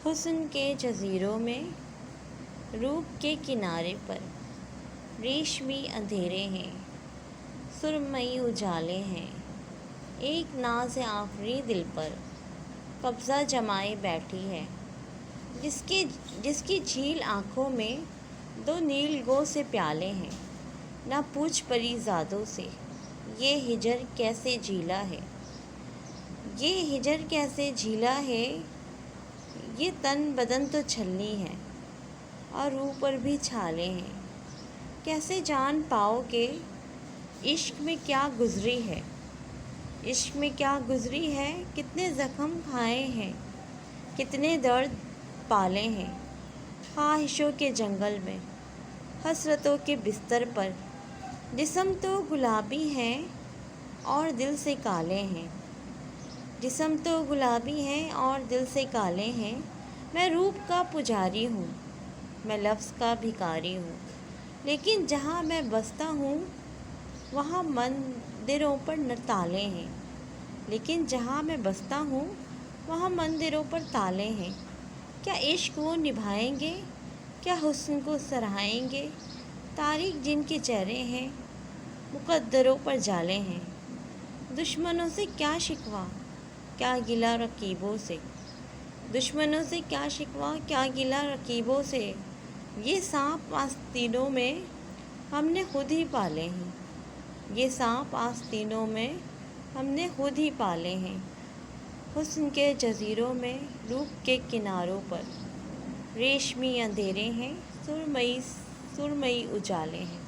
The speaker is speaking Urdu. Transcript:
حسن کے جزیروں میں روپ کے کنارے پر ریشمی اندھیرے ہیں، سرمئی اجالے ہیں، ایک ناز آفری دل پر قبضہ جمائے بیٹھی ہے، جس کی جھیل آنکھوں میں دو نیل گوں سے پیالے ہیں، نہ پوچھ پری زادوں سے یہ ہجر کیسے جھیلا ہے، یہ ہجر کیسے جھیلا ہے، یہ تن بدن تو چھلنی ہے اور روح پر بھی چھالے ہیں، کیسے جان پاؤ کہ عشق میں کیا گزری ہے، عشق میں کیا گزری ہے، کتنے زخم کھائے ہیں، کتنے درد پالے ہیں، خواہشوں کے جنگل میں، حسرتوں کے بستر پر، جسم تو گلابی ہیں اور دل سے کالے ہیں، جسم تو گلابی ہیں اور دل سے کالے ہیں، میں روپ کا پجاری ہوں، میں لفظ کا بھکاری ہوں، لیکن جہاں میں بستا ہوں وہاں مندروں پر تالے ہیں، لیکن جہاں میں بستا ہوں وہاں مندروں پر تالے ہیں، کیا عشق وہ نبھائیں گے، کیا حسن کو سراہیں گے، تاریک جن کے چہرے ہیں مقدروں پر جالے ہیں، دشمنوں سے کیا شکوہ کیا گلہ رقیبوں سے، دشمنوں سے کیا شکوہ کیا گلہ رقیبوں سے، یہ سانپ آستینوں میں ہم نے خود ہی پالے ہیں، یہ سانپ آستینوں میں ہم نے خود ہی پالے ہیں، حسن کے جزیروں میں روپ کے کناروں پر ریشمی اندھیرے ہیں، سرمئی اجالے ہیں۔